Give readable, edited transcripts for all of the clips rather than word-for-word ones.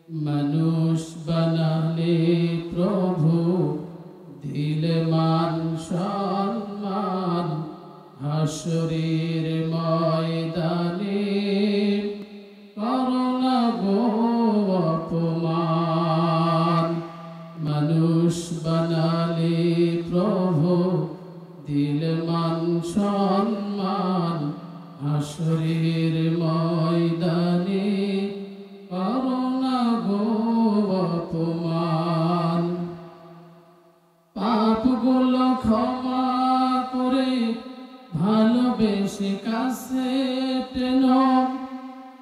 মানুষ বানালে প্রভু দিলে মান সম্মান হাসরের ময়দানে করোনা গো অপমান মানুষ বানালে প্রভু দিলে মান সম্মান হাসরের ময়দানে করোনা গো অপমান পাপগুলো ক্ষমা করে ভালোবেসে কাছে টেনো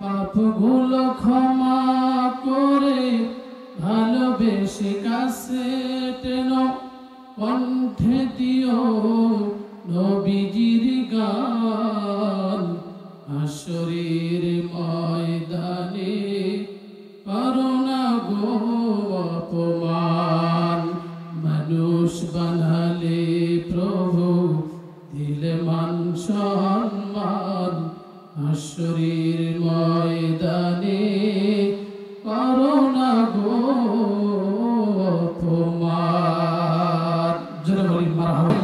পাপগুলো ক্ষমা করে ভালোবেসে কাছে টেনো কণ্ঠে দিও নবীজির গান হাসরের ময়দানে করোনা গো অপমান মানুষ বানালে প্রভু দিলে মান সম্মান হাসরের ময়দানে করোনা গো অপমান জোরে বলি মারহাবা।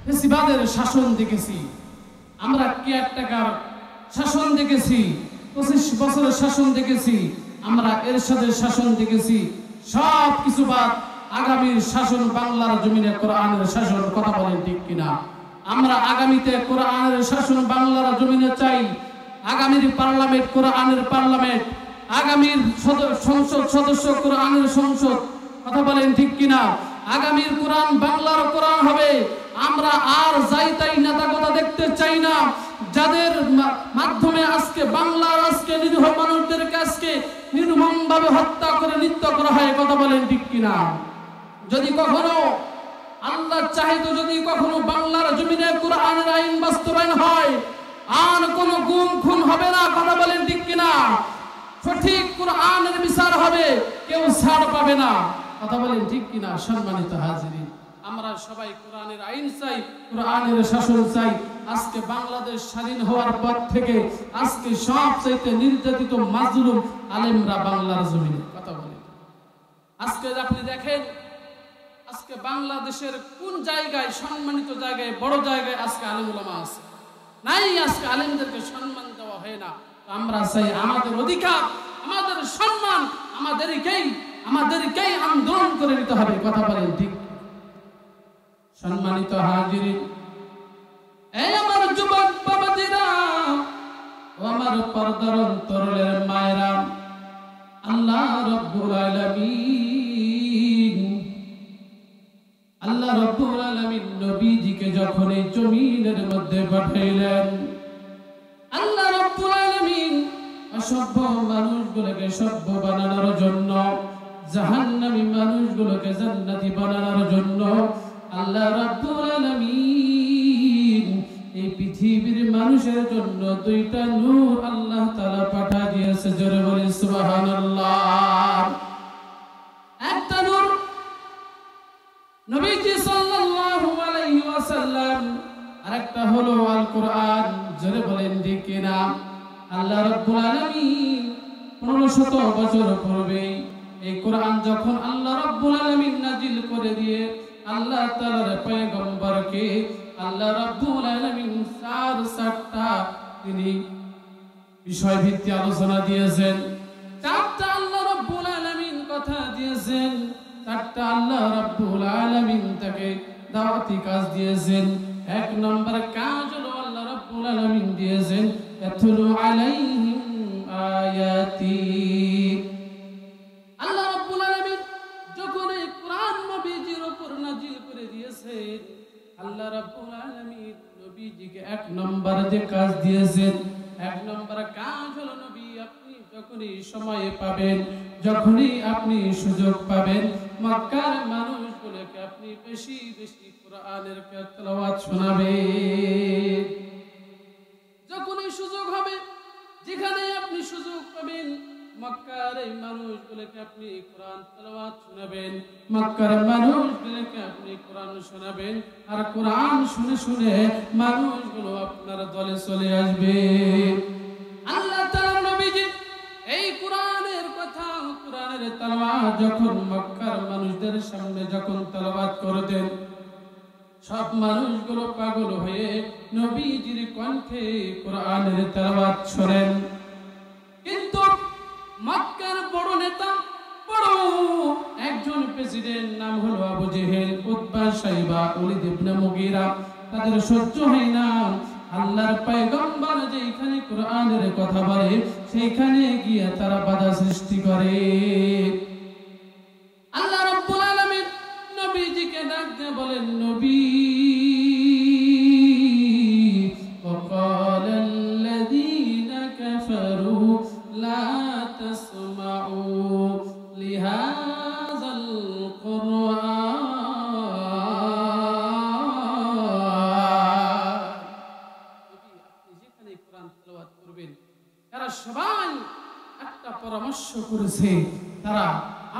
ফেসিবাদের শাসন দেখেছি আমরা, কেয়ারটেকার শাসন দেখেছি, 25 বছরের শাসন দেখেছি আমরা, এরশাদের শাসন দেখেছি। সব কিছু বাদ আগামীর শাসন বাংলার জমিনে কোরআনের শাসন। কথা বলেন ঠিক কিনা? আমরা আগামীতে কোরআনের শাসন বাংলার জমিনে চাই। আগামীর পার্লামেন্ট কোরআনের পার্লামেন্ট, আগামীর সংসদ সদস্য কোরআনের সংসদ। কথা বলেন ঠিক কিনা? আগামীর কোরআন বাংলার কোরআন হবে। আমরা আর যাই তাই নেতা কথা দেখতে চাই না, যাদের মাধ্যমে আজকে বাংলার আজকে নিরীহ মানুষদেরকে আজকে নির্মমভাবে হত্যা করে নিত্য করা হয়। কথা বলেন ঠিক কিনা? যদি কখনো আল্লাহ চাহিত, যদি কখনো বাংলার জমিনে কোরআনের আইন বাস্তবায়ন হয়, আর কোনো গুম খুন হবে না। কথা বলেন ঠিক কিনা? সঠিক কোরআনের বিচার হবে, কেউ ছাড় পাবে না। কথা বলেন ঠিক কিনা? সম্মানিত হাজিরিন, আমরা সবাই কোরআনের আইন চাই, কোরআনের শাসন চাই। আজকে বাংলাদেশ স্বাধীন হওয়ার পর থেকে আজকে সবচাইতে নির্যাতিত মাজলুম আলেমরা বাংলার জমিনে। কথা বলেন, আজকে আপনি দেখেন আজকে বাংলাদেশের কোন জায়গায় সম্মানিত জায়গায় বড় জায়গায় আজকে আলেম ওলামা আছে? নাই, আজকে আলেমদেরকে সম্মান দেওয়া হয় না। আমরা চাই আমাদের অধিকার, আমাদের সম্মান আমাদেরকেই আন্দোলন করে নিতে হবে। কথা বলেন ঠিক? সম্মানিত হাজিরিন, এই আমার যুবক বাবাজিরা ও আমার পর্দার অন্তরের মায়েরা, আল্লাহ রাব্বুল আলামিন নবীজিকে যখন এই জমিনের মধ্যে পাঠাইলেন, আল্লাহ রাব্বুল আলামিন অসভ্য মানুষগুলোকে সভ্য বানানোর জন্য, জাহান্নামী মানুষগুলোকে জান্নাতি বানানোর জন্য আল্লাহ রাব্বুল আলামিন এই পৃথিবীর মানুষের জন্য দুইটা নূর আল্লাহ তাআলা পাঠিয়ে দিয়েছে। জোরে বলি সুবহানাল্লাহ। একটা নূর নবীজি সাল্লাল্লাহু আলাইহি ওয়াসাল্লাম, আরেকটা হলো আল কোরআন। জোরে বলেন ঠিক কিনা? আল্লাহ রাব্বুল আলামিন 1500 বছর পূর্বে এই কোরআন যখন আল্লাহ রাব্বুল আলামিন নাজিল করে দিয়ে আল্লাহ তাআলার পয়গম্বরকে আল্লাহ রাব্বুল আলামিন 4টা তিনি বিষয় ভিত্তিক আলোচনা দিয়েছেন। 4টা আল্লাহ রাব্বুল আলামিন কথা দিয়েছেন, 4টা আল্লাহ রাব্বুল আলামিন তাকে দাওয়াতি কাজ দিয়েছেন। 1 নম্বর কাজ হলো আল্লাহ রাব্বুল আলামিন দিয়েছেন ইয়াতলু আলাইহিম আয়াতি। আল্লাহ রাব্বুল আলামিন যখন এই কোরআন নবীজির উপর নাজিল করে দিয়েছেন, আল্লাহ রাব্বুল আলামিন নবীজিকে 1 নম্বর যে কাজ দিয়েছেন, 1 নম্বর কাজ হলো নবী আপনি যখনই সময় পাবেন, যখনই আপনি সুযোগ পাবেন, মক্কার মানুষগুলোকে আপনি বেশি বেশি কোরআনের তেলাওয়াত শোনাবেন। যখনই সুযোগ হবে, যেখানে আপনি সুযোগ পাবেন, মক্কার এই মানুষগুলোকে আপনি কোরআন তেলাওয়াত শোনাবেন, মক্কার মানুষগুলোকে আপনি কোরআন শোনাবেন। আর কোরআন শুনে শুনে মানুষগুলো আপনার দলে চলে আসবে। আল্লাহ তাআলা নবীজি এই কোরআনের কথা কোরআনের তেলাওয়াত যখন মক্কার মানুষদের সামনে যখন তেলাওয়াত করতেন, সব মানুষগুলো পাগল হয়ে নবীজির কণ্ঠে কোরআনের তেলাওয়াত শোনেন। কিন্তু মক্কার বড় নেতা, বড় একজন প্রেসিডেন্ট, নাম হলো আবু জেহেল, উতবা, সাইবা, ওলীদ ইবনে মুগীরা, তাদের সহ্য হয় না আল্লাহর পয়গম্বর যেখানে কোরআনের কথা বলে সেইখানে গিয়ে তারা বাধা সৃষ্টি করে। আল্লাহ রাব্বুল আলামিন নবীজিকে ডাক দিয়ে বলেন, নবী, وقال الذين كفروا لا تسمعوا لهذا القرآن তারা সবাই একটা পরামর্শ করেছে, তারা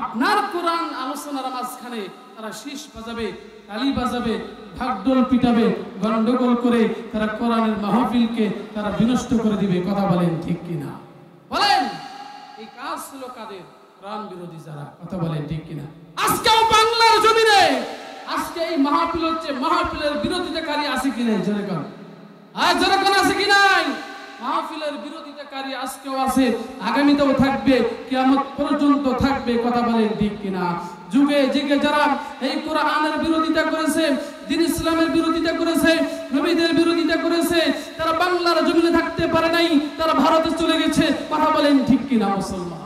আপনার কোরআন আলোচনার মাঝখানে তারা শীষ বাজাবে, তালি বাজাবে, ঢাকঢোল পিটাবে, গন্ডগোল করে তারা কোরআনের মাহফিলকে তারা বিনষ্ট করে দিবে। কথা বলেন ঠিক কিনা? বলেন এই কাজ ছিল কাদের? কোরআন বিরোধী যারা। কথা বলেন ঠিক কিনা? আজকেও বাংলার জমিনে আজকে এই মাহফিল হচ্ছে, মাহফিলের বিরোধিতাকারী আছে কিনা? জোরে কোন, আর জোরে কোন আছে কি নাই? মাহফিলের বিরোধিতাকারী আজকেও আছে, আগামীতেও থাকবে, কিয়ামত পর্যন্ত থাকবে। কথা বলেন ঠিক কিনা? যুগে যুগে যারা এই কোরআনের বিরোধিতা করেছে, দ্বীন ইসলামের বিরোধিতা করেছে, নবীদের বিরোধিতা করেছে, তারা বাংলার জমিনে থাকতে পারে নাই, তারা ভারতে চলে গেছে। কথা বলেন ঠিক কিনা মুসলমান?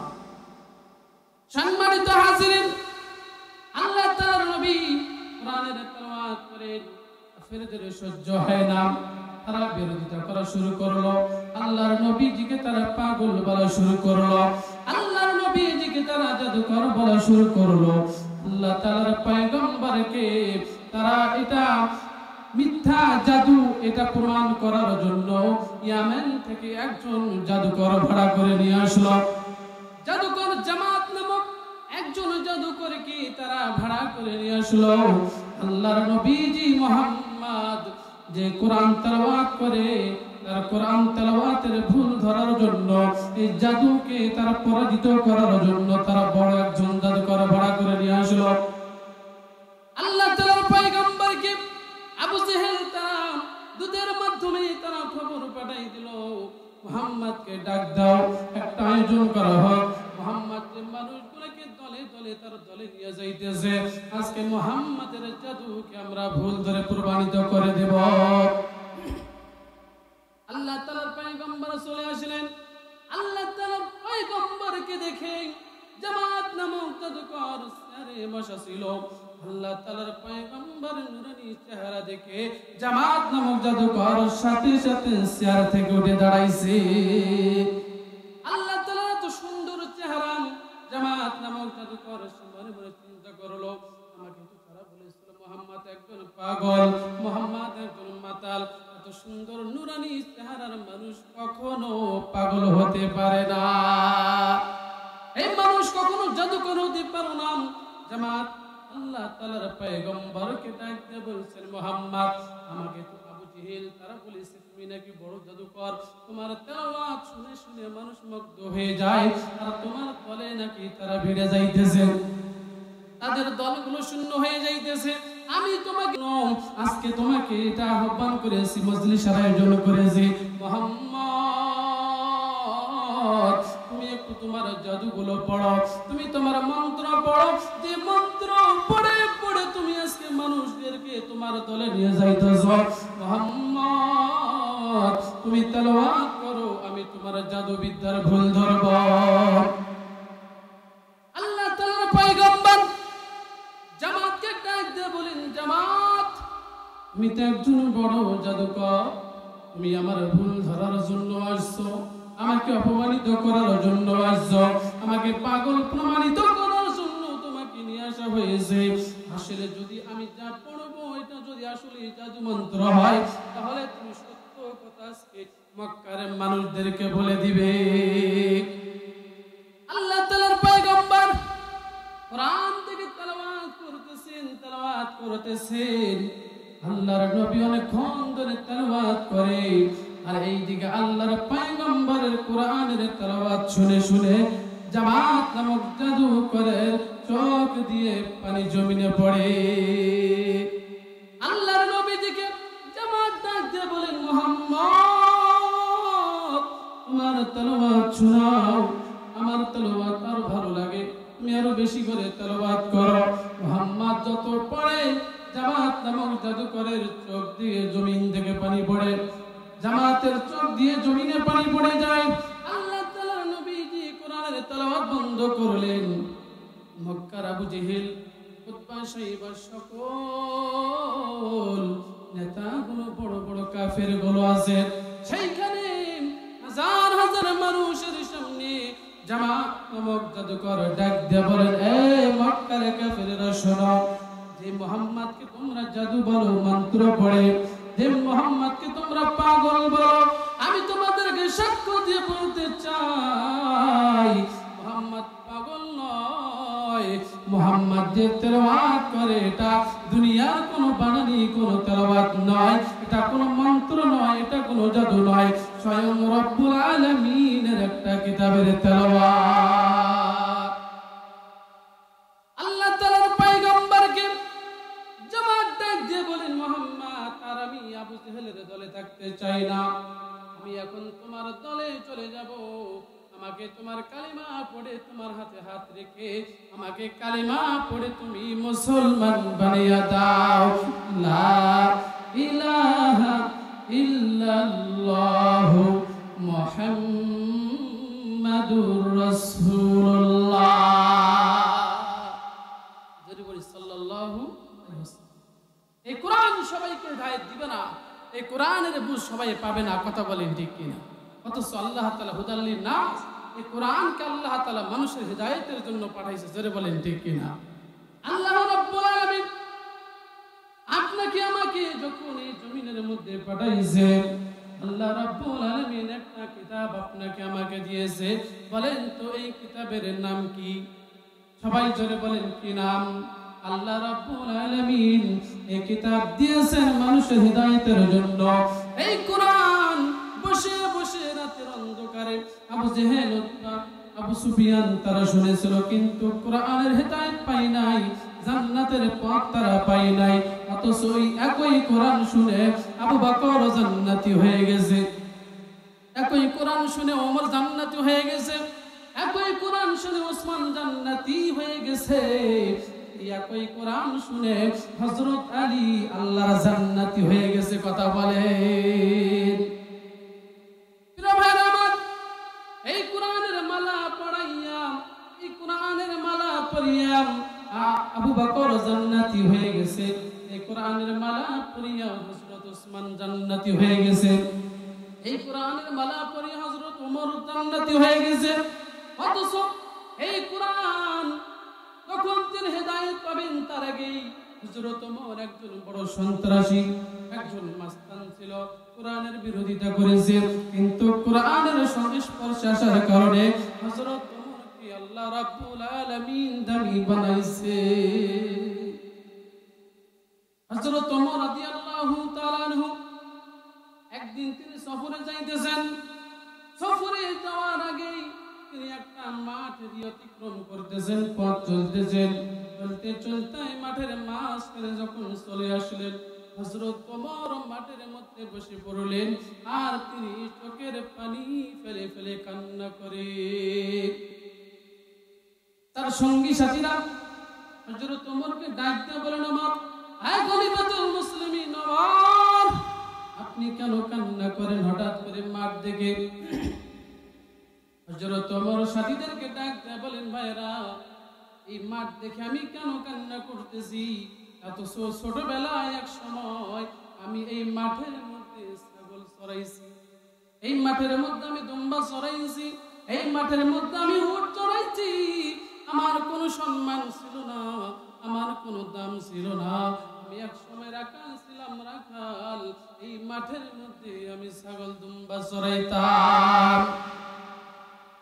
সম্মানিত হাজিরিন, আল্লাহ তাআলার নবী কোরআনের তেলাওয়াত করেন, কাফেরদের সহ্য হয় না, তারা বিরোধিতা করা শুরু করলো। আল্লাহর নবীজিকে তারা পাগল বলা শুরু করলো, আল্লাহর নবীজিকে তারা জাদুকর বলা শুরু করলো। আল্লাহ তাআলার পয়গম্বরকে তারা এটা মিথ্যা জাদু এটা প্রমাণ করার জন্য ইয়ামেন থেকে একজন জাদুকর ভাড়া করে নিয়ে আসলো। জাদুকর জামাত নামক একজন জাদুকরকে তারা ভাড়া করে নিয়ে আসলো। আল্লাহর নবীজি মুহাম্মদ যে কোরআন তেলাওয়াত করে, তার কোরআন তেলাওয়াতের ভুল ধরার জন্য, এই জাদুকে তারা পরাজিত করার জন্য তারা বড় একজন জাদুকর ভাড়া করে নিয়ে আসলো। আল্লাহ তাআলার পয়গম্বরকে আবু জেহেল তারা দুধের মাধ্যমে তারা খবর পাঠাই দিল, মুহাম্মদকে ডাক দাও, একটা আয়োজন করা হোক। মুহাম্মদ যে মানুষগুলোকে দলে দলে তার দলে নিয়ে যাইতেছে, আজকে মুহাম্মাদের জাদুকে আমরা ভুল ধরে প্রমাণিত করে দেব। আল্লাহ তাআলার পয়গম্বর চলে আসলেন। আল্লাহ তাআলার পয়গম্বরকে দেখে জামাত নামক জাদুকর চেয়ারে বসা ছিল। আল্লাহ তাআলার পয়গম্বর নূরানী চেহারা দেখে জামাত নামক জাদুকর সাথে সাথে চেয়ার থেকে উঠে দাঁড়াইছে। আল্লাহ তাআলা তো সুন্দর চেহারা, জামাত নামক জাদুকর মনে মনে চিন্তা করলো, আমাকে তো তারা বলেছিল মুহাম্মদ একজন পাগল, মুহাম্মদ একজন মাতাল, এত সুন্দর নূরানী চেহারার মানুষ কখনো পাগল হতে পারে না, এই মানুষ কখনো জাদুকর হতে পারে না। জামাত আল্লাহ তাআলার পয়গম্বরকে ডাক দিয়ে বলছেন, মুহাম্মদ আমাকে তো আবু জেহেল তারা বলেছে তুমি নাকি বড় জাদুকর, তোমার তেলাওয়াত শুনে শুনে মানুষ মুগ্ধ হয়ে যায়, আর তোমার দলে নাকি তারা ভিড়ে যাইতেছে, তাদের দলগুলো শূন্য হয়ে যাইতেছে। আমি তোমাকে আজকে তোমাকে এটা আহ্বান করেছি, মজলিসের আয়োজন করেছি, মুহাম্মদ তুমি একটু তোমার জাদুগুলো পড়ো, তুমি তোমার মন্ত্র পড়ো, যে মন্ত্র পড়ে পড়ে তুমি আজকে মানুষদেরকে তোমার দলে নিয়ে যাইতেছো। মুহাম্মদ তুমি তেলাওয়াত করো, আমি তোমার জাদু বিদ্যার ভুল ধরব। আল্লাহ তাআলার পয়গম্বর জামাতকে ডাক দিয়ে বলেন, জামাত তুমি তো একজন বড় জাদুকর, তুমি আমার ভুল ধরার জন্য আসছো, আমাকে অপমানিত করার জন্য আসছো, আমাকে পাগল প্রমাণিত করার জন্য তোমাকে নিয়ে আসা হয়েছে। আসলে যদি আমি যা পড়বো এটা যদি আসলে জাদু মন্ত্র হয়, তাহলে তুমি সত্য কথা আজকে মক্কার মানুষদেরকে বলে দিবে। আল্লাহ তাআলার পয়গম্বর কোরআন থেকে তেলাওয়াত করতেছেন, আল্লাহর নবী অনেকক্ষণ ধরে তেলাওয়াত করে, আর এইদিকে আল্লাহর পয়গম্বরের কোরআনের তেলাওয়াত শুনে শুনে জামাত নামক জাদুকরের চোখ দিয়ে পানি জমিনে পড়ে। আল্লাহর নবীজিকে জামাত ডাক দিয়ে বলেন, মুহাম্মদ তোমার তেলাওয়াত শোনাও, আমার তেলাওয়াত আর ভালো লাগে, তুমি আরো বেশি করে তেলাওয়াত করো। মুহাম্মদ যত পড়ে জামাত নামক জাদুকরের চোখ দিয়ে জমিন থেকে পানি পড়ে, জামাতের চোখ দিয়ে জমিনে পানি পড়ে যায়। আল্লাহ তাআলার নবীজি কোরআনের তেলাওয়াত বন্ধ করলেন। মক্কার আবু জেহেল, উতবা, শাইবা সকল নেতাগুলো, বড় বড় কাফের গুলো আছে, সেইখানে হাজার হাজার মানুষের সামনে জামাত নামক জাদুকর ডাক দিয়ে বলেন, এ মক্কার কাফেররা শোনো, যে মুহাম্মদকে তোমরা জাদু বলো, মন্ত্র পড়ে, যে মুহাম্মদকে তোমরা পাগল বলো, আমি তোমাদেরকে সাক্ষ্য দিয়ে বলতে চাই মুহাম্মদ পাগল নয়। মুহাম্মদ যে তেলাওয়াত করে এটা দুনিয়ার কোনো বানানি, কোনো তেলাওয়াত নয়, এটা কোনো মন্ত্র নয়, এটা কোনো জাদু নয়, স্বয়ং রব্বুল আলামিনের একটা কিতাবের তেলাওয়াত। আল্লাহ তাআলার পয়গম্বরকে জামাত ডাক দিয়ে বলেন, মুহাম্মদ আর আমি আবু জেহেলের দলে থাকতে চাই না, আমি এখন তোমার দলে চলে যাব। আমাকে তোমার কালিমা পড়ে, তোমার হাতে হাত রেখে আমাকে কালিমা পড়ে তুমি মুসলমান বানিয়ে দাও। লা ইলাহা ইল্লাল্লাহু মুহাম্মাদুর রাসূলুল্লাহ। যদি বলি সাল্লাল্লাহু আলাইহি ওয়াসাল্লাম। এই কোরআন সবাইকে হিদায়াত দিবে না, এই কোরআনের বুঝ সবাই পাবে না, কথা বলেন ঠিক কিনা? অথচ আল্লাহ তাআলা হুদাল্লিন নাস, এই কোরআনকে আল্লাহ তাআলা মানুষের হিদায়াতের জন্য পাঠাইছে, জোরে বলেন ঠিক কিনা? আল্লাহ রাব্বুল আলামিন আপনাকে আমাকে যখন এই জমিনের মধ্যে পাঠাইছে, আল্লাহ রাব্বুল আলামিন একটা কিতাব আপনাকে আমাকে দিয়েছে। বলেন তো এই কিতাবের নাম কি? সবাই জোরে বলেন কি নাম? আল্লাহ রাব্বুল আলামিন এই কিতাব দিয়েছেন মানুষের হিদায়াতের জন্য। এই কোরআন বসে বসে রাতের অন্ধকারে আবু জেহেল, আবু সুফিয়ান তারা শুনেছিল, কিন্তু কোরআনের হিদায়াত পাই নাই, জান্নাতের পথ তারা পাই নাই। অথচ ওই একই কোরআন শুনে আবু বকর জান্নাতি হয়ে গেছে, একই কোরআন শুনে ওমর জান্নাতি হয়ে গেছে, একই কোরআন শুনে ওসমান জান্নাতি হয়ে গেছে, একই কোরআন শুনে হযরত আলী আল্লাহর জান্নাতি হয়ে গেছে। কথা বলেন প্রিয় ভাইরা আমার, এই কোরআনের মালা পড়াইয়া, এই কোরআনের মালা পড়িয়া আবু বকর জান্নাতি হয়ে গেছে, এই কোরআনের মালা পড়িয়া হযরত ওসমান জান্নাতি হয়ে গেছে, এই কোরআনের মালা পড়িয়া হযরত ওমর জান্নাতি হয়ে গেছে। অথচ এই কোরআন যখন তিনি হেদায়েত পাবেন তার আগেই হযরত ওমর একজন বড় সন্ত্রাসী, একজন মাস্তান ছিল, কোরআনের বিরোধিতা করেছে, কিন্তু কোরআনের সংস্পর্শে আসার কারণে হযরত ওমরকে আল্লাহ রাব্বুল আলামিন দামি বানাইছে। হযরত ওমর রাদিয়াল্লাহু তাআলা আনহু একদিন তিনি সফরে যাইতেছেন, সফরে যাওয়ার আগেই তিনি একটা মাঠ দিয়ে অতিক্রম করতেছেন, পথ চলতেছেন, চলতে চলতে মাঠের মাঝখানে যখন চলে আসলেন, হযরত ওমর মাঠের মধ্যে বসে পড়লেন, আর তিনি চোখের পানি ফেলে ফেলে কান্না করে। তার সঙ্গী সাথীরা হযরত ওমরকে ডাক দিয়ে বলেন, ওমর, আয় খলিফাতুল মুসলিমিন ওমর, আপনি কেন কান্না করেন হঠাৎ করে মাঠ দেখে? হযরত ওমর সাথীদেরকে ডাক দিয়ে বলেন, ভাইরা, এই মাঠ দেখে আমি কেন কান্না করতেছি? এত ছোটবেলায় এক সময় আমি এই মাঠের মধ্যে ছাগল চড়াইছি, এই মাঠের মধ্যে আমি দুম্বা চড়াইছি, এই মাঠের মধ্যে আমি উট চড়াইছি, আমার কোনো সম্মান ছিল না, আমার কোনো দাম ছিল না, আমি এক সময় রাখাল ছিলাম, রাখাল, এই মাঠের মধ্যে আমি ছাগল দুম্বা চড়াইতাম।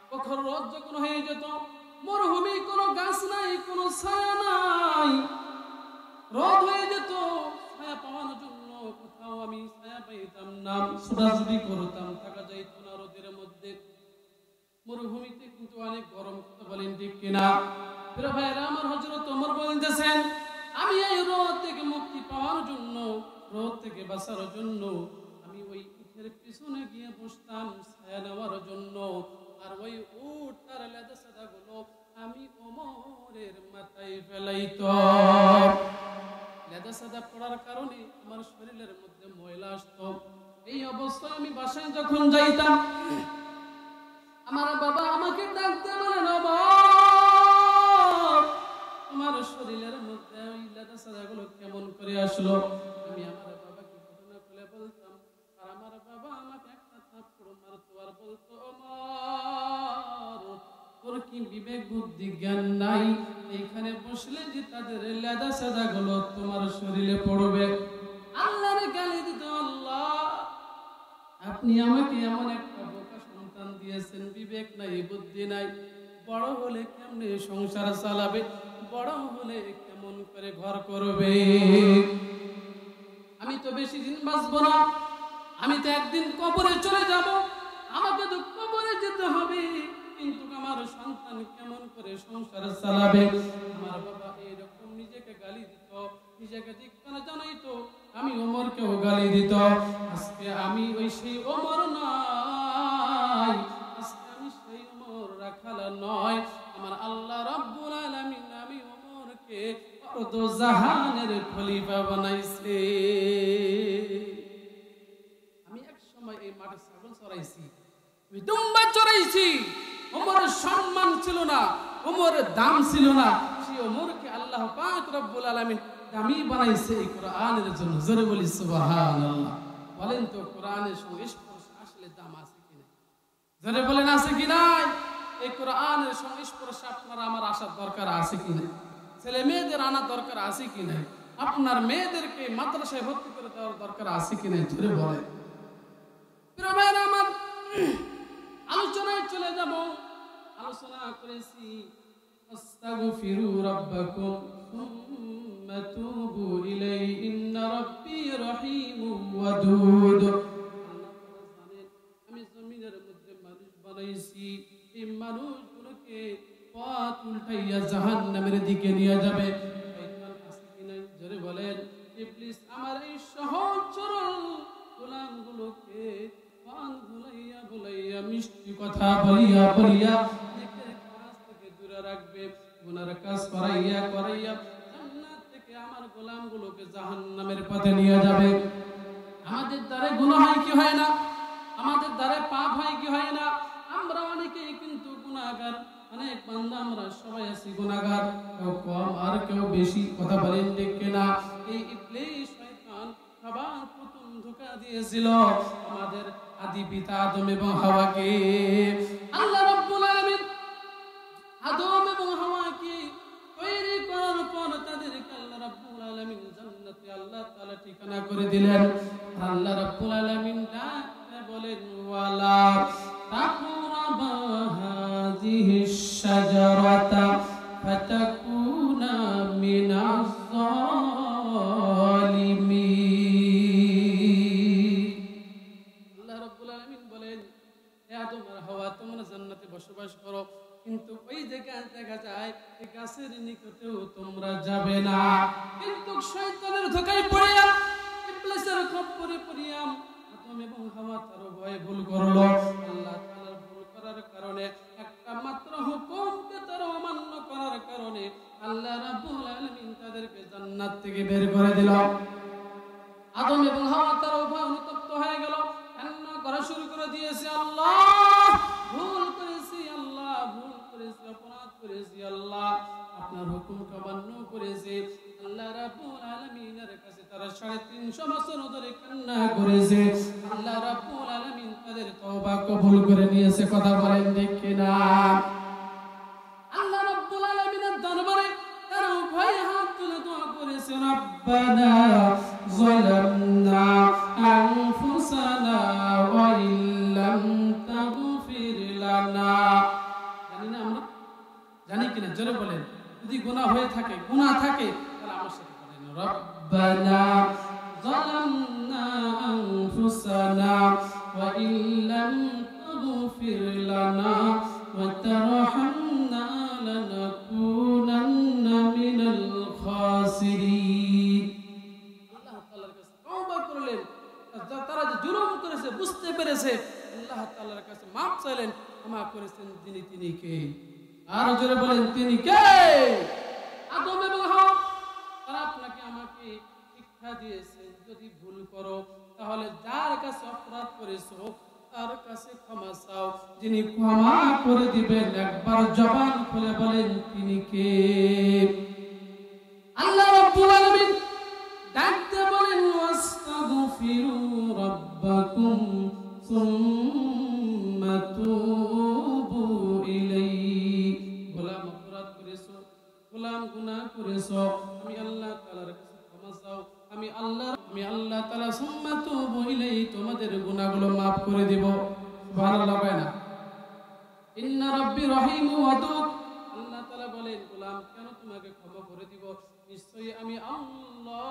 প্রখর রোদ যখন হয়ে যেত, মরুভূমি, কোনো গাছ নাই, কোনো ছায়া নাই, রোদ হয়ে যেত, ছায়া পাওয়ার জন্য কোথাও আমি ছায়া পাইতাম না, ছোটাছুটি করতাম, থাকা যাইত না রোদের মধ্যে। মরুভূমিতে কিন্তু অনেক গরম, কথা বলেন ঠিক কিনা? প্রিয় ভাইরা আমার, হযরত ওমর বলতেছেন, আমি এই রোদ থেকে মুক্তি পাওয়ার জন্য, রোদ থেকে বাঁচার জন্য আমি ওই উটের পিছনে গিয়ে বসতাম ছায়া নেওয়ার জন্য। আর ওই উট তার লেদা সাদাগুলো আমি ওমরের মাথায় ফেলাইতাম। লেদা সাদা পড়ার কারণে আমার শরীরের মধ্যে ময়লা আসতো। এই অবস্থায় আমি বাসায় যখন যাইতাম, আমার বাবা আমাকে ডাকতে বলেন, তোমার শরীরের মধ্যে ওই লেদা সাদাগুলো কেমন করে আসলো? আমি আমার বাবাকে ঘটনা খুলে বলতাম, আর আমার বাবা আমাকে একটা থাপ্পড় মারতো আর বলতো, ওমর, তোর কি বিবেক বুদ্ধি জ্ঞান নাই? এইখানে বসলে যে তাদের লেদা সাদাগুলো তোমার শরীরে পড়বে। আল্লাহর গালি দিত, আল্লাহ আপনি আমাকে এমন একটা বোকা সন্তান দিয়েছেন, বিবেক নাই, বুদ্ধি নাই, বড় হলে কেমনে সংসার চালাবে, বড় হলে কেমন করে ঘর করবে? আমি তো বেশি দিন বাঁচবো না, আমি তো একদিন কবরে চলে যাব, আমাকে তো কবরে যেতে হবে, কিন্তু আমার সন্তান কেমন করে সংসার চালাবে? আমার বাবা এরকম নিজেকে গালি দিত, নিজেকে ধিক্কার জানাইতো, আমি ওমরকেও গালি দিত। আজকে আমি ওই সেই ওমর নাই, আজকে আমি সেই ওমর রাখালা নয়। আমার আল্লাহ রাব্বুল আলামিন আমি ওমরকে অর্ধ জাহানের খলিফা বানাইছে। আমি এক সময় এই মাঠে ছাগল চড়াইছি, আমি দুম্বা চড়াইছি, ওমরের সম্মান ছিল না, ওমরের দাম ছিল না, সেই ওমরকে আল্লাহ পাক রব্বুল আলামিন দামি বানাইছে এই কোরআনের জন্য। জোরে বলি সুবহানাল্লাহ। বলেন তো কোরআনের সঙ্গে স্পর্শ আসলে দাম আছে কিনা? জোরে বলেন আছে কি নাই? এই কোরআনের সঙ্গে স্পর্শ আপনার আমার আসার দরকার আছে কি নাই? ছেলে মেয়েদের আনার দরকার আছে কি নাই? আপনার মেয়েদেরকে মাদ্রাসায় ভর্তি করে দেওয়ার দরকার আছে কি নাই? জোরে বলেন। প্রিয় ভাইরা আমার, আলোচনায় চলে যাব। আলোচনা করেছি আস্তাগফিরু রাব্বাকুম সুম্মা তুবু ইলাইহি ইন্না রাব্বি রহিমুম ওয়াদুদ। আল্লাহ তাআলা জানেন আমি জমিনের মধ্যে মানুষ বানাইছি, এই মানুষগুলোকে পথ উল্টাইয়া জাহান্নামের দিকে নিয়ে যাবে। শয়তান আছে কি নাই? জোরে বলেন। ইবলিস আমার এই সহজ সরল গোলামগুলোকে পান ভুলাইয়া ভুলাইয়া মিষ্টি কথা বলিয়া বলিয়া নেকের কাজ থেকে দূরে রাখবে, গুনার কাজ করাইয়া করাইয়া জান্নাত থেকে আমার গোলামগুলোকে জাহান্নামের পথে নিয়ে যাবে। আমাদের দ্বারা গুনাহ হয় কি হয় না? আমাদের দ্বারা পাপ হয় কি হয় না? আমরা অনেকেই কিন্তু গুনাহগার, অনেক বান্দা আমরা সবাই আছি গুনাহগার, কেউ কম আর কেউ বেশি, কথা বলেন ঠিক কিনা? এই ইবলিস শয়তান সবার প্রথম ধোঁকা দিয়েছিল আমাদের আদি পিতা আদম এবং হাওয়াকে। আল্লাহ রাব্বুল আলামিন আদম এবং হাওয়াকে তৈরি করার পর তাদেরকে আল্লাহ রাব্বুল আলামিন জান্নাতে আল্লাহ তাআলা ঠিকানা করে দিলেন। আল্লাহ রাব্বুল আলামিন ডাকতে বলেন, ওয়ালা তাকরাবা হাযিহিশ শাজারাতা ফাতাকুনা মিনাজ যালিমিন। আল্লাহ রাব্বুল আলামিন বলেন, হে আদম আর হাওয়া, তোমরা জান্নাতে বসবাস করো, কিন্তু ওই জায়গায় দেখা যায় এই গাছের নিকটেও তোমরা যাবে না। কিন্তু শয়তানের ধোঁকায় পড়িয়া, ইবলিসের খপ্পরে পড়িয়া আদম এবং হাওয়া তারও ভয়ে ভুল করলো। আল্লাহ তাআলার ভুল করার কারণে, একটা মাত্র হুকুমকে তারা অমান্য করার কারণে আল্লাহ রাব্বুল আলামিন তাদেরকে জান্নাত থেকে বের করে দিল। আদম এবং হাওয়া তারা উভয় অনুতপ্ত হয়ে গেল, কান্না করা শুরু করে দিয়েছে, আল্লাহ ভুল করেছি, আল্লাহ ভুল করেছি, অপরাধ করেছি, আল্লাহ আপনার হুকুমকে অমান্য করেছি। আল্লাহ রাব্বুল আলামিনের কাছে তারা 350 বছর ধরে কান্না করেছে। আল্লাহ রাব্বুল আলামিন তাদের তওবা কবুল করে নিয়েছে, কথা বলেন ঠিক কিনা? আল্লাহ রাব্বুল আলামিনের দরবারে তারা উভয় হাত তুলে দোয়া করেছে, রব্বানা যালামনা আনফুসানা ওয়া ইল্লাম তাগফির লানা। জানি না আমরা? জানি কিনা? জোরে বলেন। যদি গুনাহ হয়ে থাকে, গুনাহ থাকে, তাহলে আমার সাথে বলেন, রব্বানা যালামনা আনফুসানা ওয়া ইল্লাম তাগফির লানা وترحمنا لنكونن من الخاسرين আল্লাহ তাআলার কাছে তওবা করলেন তারা যে জুলুম করেছে বুঝতে পেরেছে আল্লাহ তাআলার কাছে মাফ চাইলেন ক্ষমা করেছেন তিনি কে আর জোরে বলেন তিনি কে আদম এবং হাওয়া তারা আপনাকে আমাকে শিক্ষা দিয়েছেন যদি ভুল করো তাহলে যার কাছে অপরাধ করেছো তার কাছে ক্ষমা চাও যিনি ক্ষমা করে দিবেন একবার জবান খুলে বলেন তিনি কে আল্লাহ রাব্বুল আলামিন ডাকতে বলেন ওয়াস্তাগফিরু রাব্বাকুম সুম্মা তুবু ইলাইহি গোলাম অপরাধ করেছো গোলাম গুনাহ করেছো আমি আল্লাহ তাআলার কাছে ক্ষমা চাও আমি আল্লাহ তাআলা সুম্মা তুবু ইলাইহি তোমাদের গুনাহগুলো maaf করে দেব সুবহানাল্লাহ কয়না ইন্না রাব্বি রহিম ওয়াদুদ আল্লাহ তাআলা বলেন গোলাম কেন তোমাকে ক্ষমা করে দিব নিশ্চয়ই আমি আল্লাহ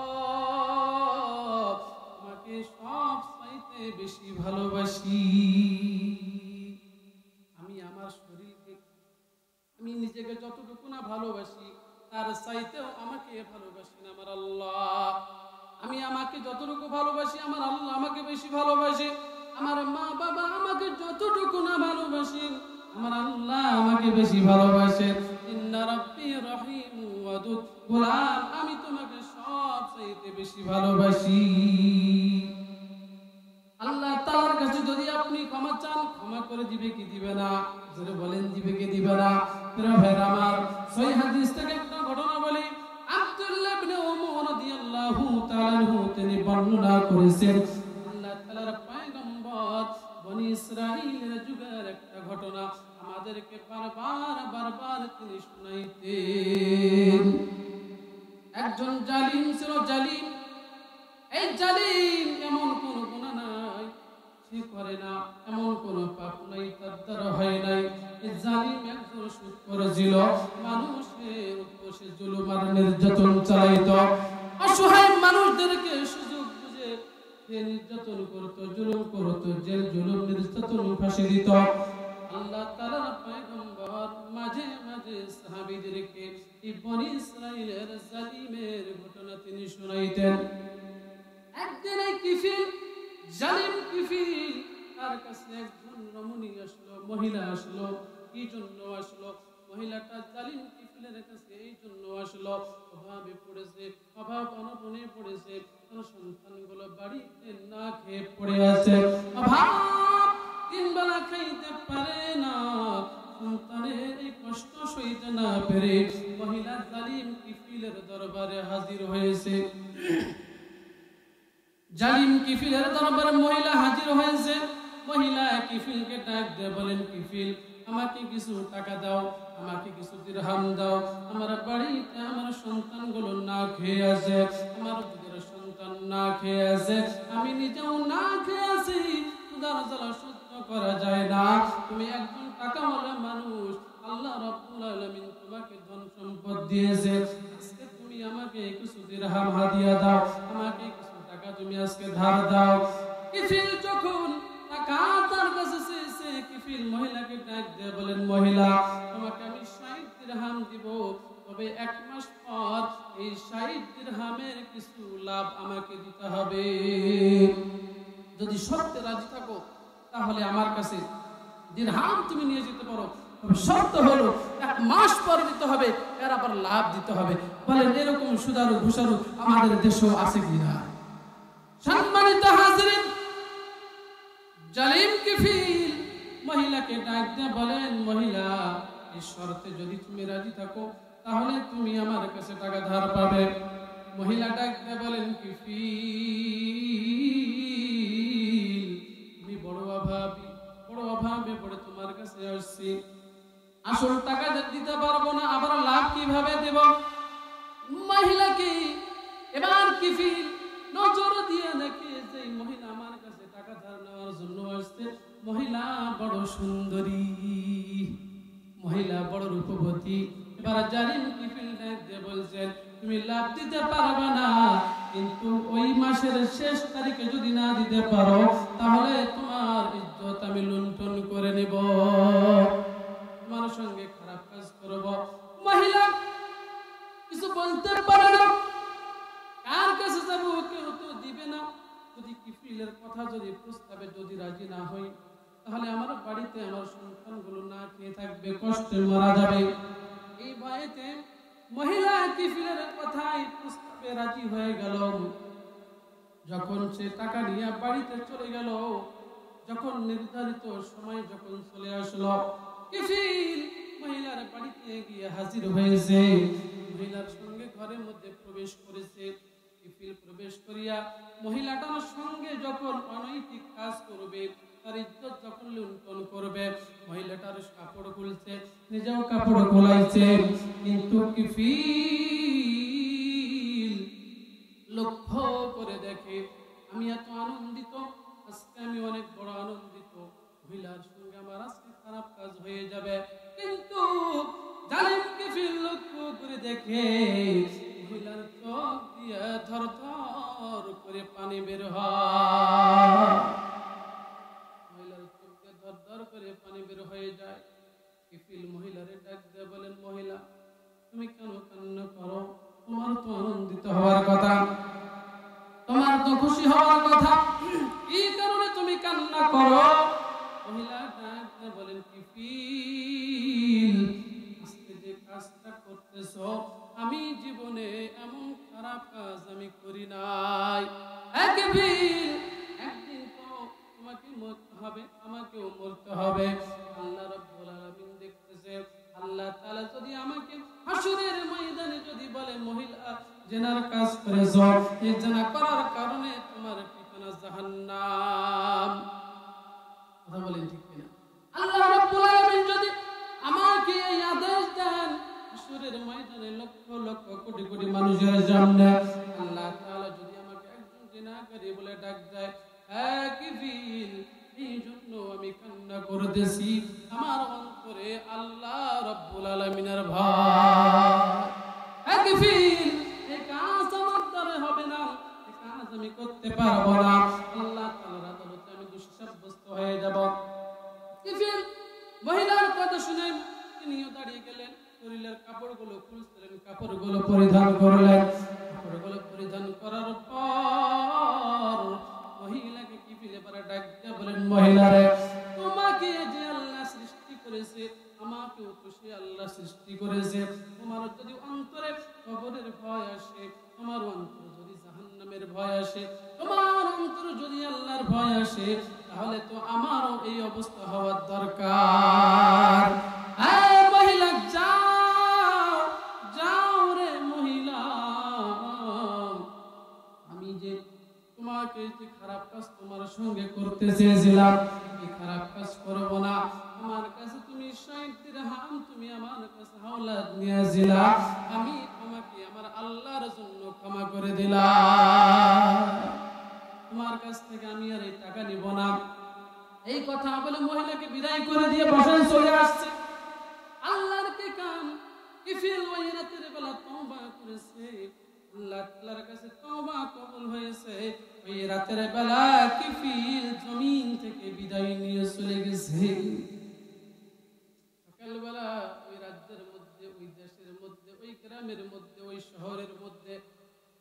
তোমাকে সব চাইতে বেশি ভালোবাসি আমি আমার শরীরকে আমি নিজেকে যতটুকু না ভালোবাসি তার চাইতেও আমাকে ভালোবাসেন আমার আল্লাহ আমি আমাকে যতটুকু ভালোবাসি আমার আল্লাহ আমাকে বেশি ভালোবাসে আমার মা বাবা আমাকে যতটুকু না ভালোবাসেন আমার আল্লাহ আমাকে বেশি ভালোবাসে ইন্না রাব্বি রহিম ওয়াদুদ গোলাম আমি তোমাকে সব চাইতে বেশি ভালোবাসি আল্লাহ তাআলার কাছে যদি আপনি ক্ষমা চান ক্ষমা করে দিবে কি দিবে না জোরে বলেন দিবে কি দিবে না প্রিয় ভাই আমার সহিহ হাদিস থেকে একটা ঘটনা বলি আব্দুল্লাহ ইবনে ওমর রাদিয়াল্লাহু তাআলা আনহু তিনি বর্ণনা করেছেন আল্লাহ তাআলার পয়গম্বর বনি ইসরাঈলের যুগের একটা ঘটনা আমাদেরকে বারবার তিনি শুনাইতেন একজন জালিম ছিল জালিম এই জালিম এমন কোন গুনাহ নাই সে করে না এমন কোন পাপ নাই তার দ্বারা হয় নাই এই জালিম একজন সুদখোর ছিল মানুষের উপর সে জুলুম আর নির্যাতন চালাইতো অসহায় মানুষদেরকে সুযোগ বুঝে সে নির্যাতন করত জুলুম করত জেল জুলুম নির্যাতন ফাঁসি দিত আল্লাহ তাআলার পয়গম্বর মাঝে মাঝে সাহাবীদেরকে এই বনি ইসরাঈলের জালিমের ঘটনা তিনি শুনাইতেন একদিন এই কিফিল জালিম কিফিল তার কাছে একজন রমণী আসলো মহিলা আসলো কি জন্য আসলো মহিলাটা জালিম কিফিলের কাছে এই জন্য আসলো অভাবে পড়েছে অভাব অনটনে পড়েছে তার সন্তানগুলো বাড়িতে না খেয়ে পড়ে আছে অভাব তিন বেলা খাইতে পারে না সন্তানের এই কষ্ট সইতে না পেরে মহিলা জালিম কিফিলের দরবারে হাজির হয়েছে জালিম কিফিলের দরবারে মহিলা হাজির হয়েছে মহিলা কিফিলকে ডাক দিয়ে বলেন কিফিল আমাকে কিছু টাকা দাও আমাকে কিছু দিরহাম দাও আমার বাড়িতে আমার সন্তানগুলো না খেয়ে আছে আমার দুধের সন্তান না খেয়ে আছে আমি নিজেও না খেয়ে আছি ক্ষুধার জ্বালা সহ্য করা যায় না তুমি একজন টাকাওয়ালা মানুষ আল্লাহ রাব্বুল আলামিন তোমাকে ধন সম্পদ দিয়েছে আজকে তুমি আমাকে কিছু দিরহাম হাদিয়া দাও আমাকে কিছু টাকা তুমি আজকে ধার দাও কিফিল যখন টাকা তার কাছে চেয়েছে কিফিল মহিলাকে ডাক দিয়ে বলেন মহিলা তোমাকে আমি 60 দিরহাম দিব তবে এক মাস পর এই 60 দিরহামের কিছু লাভ আমাকে দিতে হবে যদি শর্তে রাজি থাকো তাহলে আমার কাছে দিরহাম তুমি নিয়ে যেতে পারো তবে শর্ত হলো এক মাস পর দিতে হবে এর আবার লাভ দিতে হবে বলেন এরকম সুদারু ঘুষারু আমাদের দেশেও আছে কিনা সম্মানিত হাজিরিন জালিম কিফিল মহিলাকে ডাক দিয়ে বলেন মহিলা এই শর্তে যদি তুমি রাজি থাকো তাহলে তুমি আমার কাছে টাকা ধার পাবে মহিলা ডাক দিয়ে বলেন কিফিল আমি বড় অভাবে পড়ে তোমার কাছে আসছি আসল টাকা দিতে পারবো না আবার লাভ কিভাবে দেব মহিলাকে এবার কিফিল নজর দিয়ে দেখে যে মহিলা আমার কাছে টাকা ধার নেওয়ার জন্য আসছে মহিলা বড় সুন্দরী মহিলা বড় রূপবতী এবার জালিম কিফিল দেখতে বলছেন তুমি লাভ দিতে পারবে না কিন্তু ওই মাসের শেষ তারিখে যদি না দিতে পারো তাহলে তোমার ইজ্জত আমি লুণ্ঠন করে নেব সঙ্গে খারাপ কাজ করব। মহিলা কিছু বলতে পারে না, কার কাছে যাবো কেউ তো দিবে না। যদি কিফিলের কথা যদি প্রস্তাবে যদি রাজি না হই, তাহলে আমার বাড়িতে আমার সন্তানগুলো না খেয়ে থাকবে, কষ্টে মারা যাবে। এই ভয়েতে মহিলা কিফিলের কথাই প্রস্তাবে রাজি হয়ে গেল। যখন সে টাকা নিয়ে বাড়িতে চলে গেল, যখন নির্ধারিত সময় যখন চলে আসলো, কিফিল মহিলার বাড়িতে গিয়ে হাজির হয়েছে। মহিলার সঙ্গে ঘরের মধ্যে প্রবেশ করেছে। কিফিল প্রবেশ করিয়া মহিলাটার সঙ্গে যখন অনৈতিক কাজ করবে, তার ইজ্জত যখন লুণ্ঠন করবে, মহিলাটার কাপড় খুলছে, নিজেও কাপড় খোলাইছে। কিন্তু কিফিল লক্ষ্য করে দেখে, আমি এত আনন্দিত, আজকে আমি অনেক বড় আনন্দিত, মহিলার সঙ্গে আমার আজকে খারাপ কাজ হয়ে যাবে। কিন্তু জালিম কিফিল লক্ষ্য করে দেখে, মহিলার চোখ দিয়ে ধর ধর করে পানি বের হয়। মহিলার চোখ দিয়ে ধর ধর করে পানি বের হয়ে যায়। কিফিল মহিলারে ডাক দিয়ে বলেন, মহিলা তুমি কেন কান্না করো? তোমার তো আনন্দিত হওয়ার কথা, তোমার তো খুশি হওয়ার কথা, কি কারণে তুমি কান্না করো? মহিলা ডাক দিয়ে বলেন, কিফিল আজকে যে কাজটা করতেছো, আমি জীবনে এমন খারাপ কাজ আমি করি নাই। কিফিল একদিন তো তোমাকে মরতে হবে, আমাকেও মরতে হবে। আল্লাহ রাব্বুল আলামিন দেখতেছে, আল্লাহ তাআলা যদি আমাকে হাসরের ময়দানে যদি বলে, মহিলা জেনার কাজ করেছো, এই জেনা করার কারণে তোমার ঠিকানা জাহান্নাম। কথা বলেন ঠিক কিনা? আল্লাহ রাব্বুল আলামিন যদি আমাকে এই আদেশ দেন, হাসরের ময়দানে লক্ষ লক্ষ কোটি কোটি মানুষের সামনে আল্লাহ তাআলা যদি আমাকে একজন জিনাকারী বলে ডাক দেয়, হ্যাঁ কিফিল, এই জন্য আমি কান্না করতেছি, আমার অন্তরে আল্লাহ রাব্বুল আলামিনের ভয়। হ্যাঁ কিফিল, এই কাজ আমার দ্বারা হবে না, এই কাজ আমি করতে পারবো না, আল্লাহ তাআলার আদালতে আমি দোষী সাব্যস্ত হয়ে যাব। কিফিল মহিলার কথা শুনে তিনিও দাঁড়িয়ে গেলেন, শরীরের কাপড়গুলো খুলছিলেন, কাপড়গুলো পরিধান করলেন। কাপড়গুলো পরিধান করার পর মহিলাকে কিফিল এবারে ডাক দিয়ে বলেন, মহিলারে তোমাকে যে আল্লাহ সৃষ্টি করেছে, আমাকেও তো সে আল্লাহ সৃষ্টি করেছে। তোমার যদি অন্তরে কবরের ভয় আসে, তোমার অন্তরে যদি জাহান্নামের ভয় আসে, তোমার অন্তরে যদি আল্লাহর ভয় আসে, তাহলে তো আমারও এই অবস্থা হওয়ার দরকার। মহিলা যাও, যাও রে মহিলা, আমি যে তোমাকে যে খারাপ কাজ তোমার সঙ্গে করতে চেয়েছিলাম, এই খারাপ কাজ করব না। আমার কাছে তুমি 60 দিরহাম তুমি আমার কাছে হাওলাত নিয়েছিলা, আমি তোমাকে আমার আল্লাহর জন্য ক্ষমা করে দিলাম, তোমার কাছ থেকে আমি আর এই টাকা নিব না। এই কথা বলে মহিলাকে বিদায় করে দিয়ে বাসায় চলে আসছে। আল্লাহর কি কাম, কিফিল ওই রাতের বেলা তওবা করেছে, আল্লাহ তাআলার কাছে তওবা কবুল হয়েছে। ওই রাতের বেলা কিফিল জমিন থেকে বিদায় নিয়ে চলে গেছে। সকালবেলা ওই রাজ্যের মধ্যে, ওই দেশের মধ্যে, ওই গ্রামের মধ্যে, ওই শহরের মধ্যে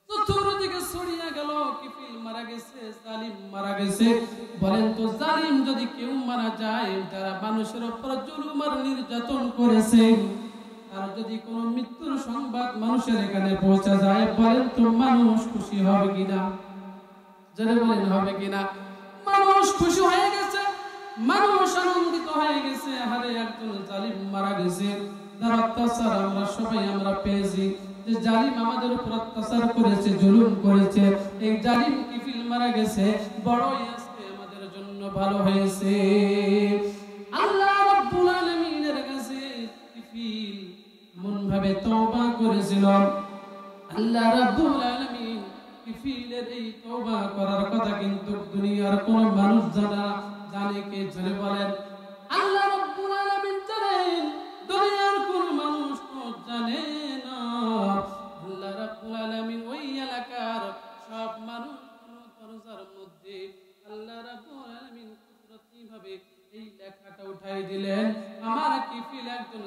চতুর্দিকে ছড়িয়ে গেল, কিফিল মারা গেছে, জালিম মারা গেছে। বলেন তো, জালিম যদি কেউ মারা যায়, যারা মানুষের উপর জুলুম আর নির্যাতন করেছে, আর যদি কোন মৃত্যুর সংবাদ মানুষের এখানে পৌঁছা যায়, বলেন তো মানুষ খুশি হবে কিনা? যারা বলেন হবে কিনা? মানুষ খুশি হয়ে গেছে, মানুষ আনন্দিত হয়ে গেছে। আরে একজন জালিম মারা গেছে, যার অত্যাচার আমরা সবাই আমরা পেয়েছি, যে জালিম আমাদের উপর অত্যাচার করেছে, জুলুম করেছে, এই জালিম কিফিল মারা গেছে, বড়ই আজকে আমাদের জন্য ভালো হয়েছে। আল্লাহ রাব্বুল আলামিনের কাছে কিফিল এমন ভাবে তওবা করেছিল, আল্লাহ রাব্বুল আলামিন কিফিলের এই তওবা করার কথা কিন্তু দুনিয়ার কোন মানুষ জানে কে? জেনে বলেন, আল্লাহ রাব্বুল আলামিন জানেন, দুনিয়ার কোন মানুষ তো জানে না। আল্লাহ রাব্বুল আলামিন ওই এলাকার সব মানুষ দরজার মধ্যে আল্লাহ রাব্বুল আলামিন কুদরতি ভাবে এই লেখাটা উঠাই দিলেন, আমার কিফিল একজন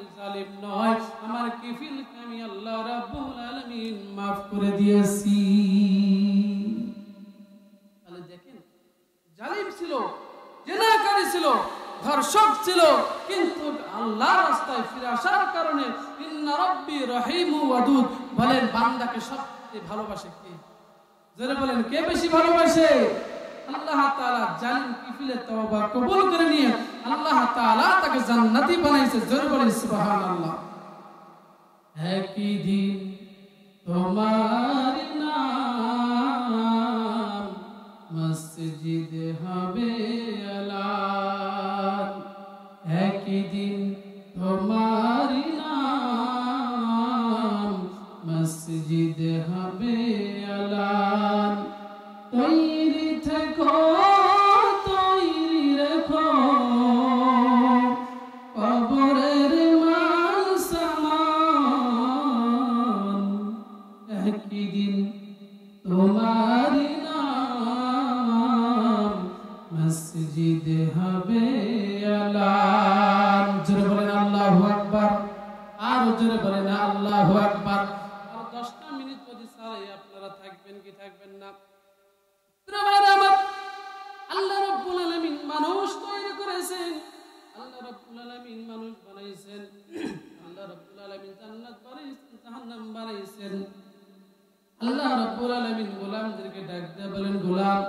আমি আল্লাহ রাব্বুল আলামিন মাফ করে দিয়েছি। তাহলে দেখেন, জালিম ছিল, জিনাকারী ছিল, ধর্ষক ছিল, কিন্তু আল্লাহর রাস্তায় ফিরে আসার কারণে ইন্না রাব্বি রহিমু ওয়াদুদ বলেন, বান্দাকে সবচেয়ে ভালোবাসে কে? যারা বলেন কে বেশি ভালোবাসে? আল্লাহ তাআলা জালিম কিফিলে তওবা কবুল করে নিয়ে আল্লাহ তাআলা তাকে জান্নাতি বানাইছে। জোরে বলেন সুবহানাল্লাহ। একই দিন তোমার নাম মসজিদ হবে আলান, একই দিন তোমার নাম মসজিদ হবে আলান। তৈরি থেকো, তৈরি রেখো কবরের মান সামান, একই দিন তোমার নাম মসজিদ হবে আলান। জোরে বলেন আল্লাহু আকবার, আর জোরে বলেন আল্লাহু আকবার। আর 10টা মিনিট যদি সারাই আপনারা থাকবেন কি থাকবেন না? আল্লাহ রাব্বুল আলামিন মানুষ তৈরি করেছেন, আল্লাহ রাব্বুল আলামিন মানুষ বানাইছেন, আল্লাহ রাব্বুল আলামিন জান্নাত বানাইছেন, জাহান্নাম বানাইছেন। আল্লাহ রাব্বুল আলামিন গোলামদেরকে ডাক দিয়ে বলেন, গোলাম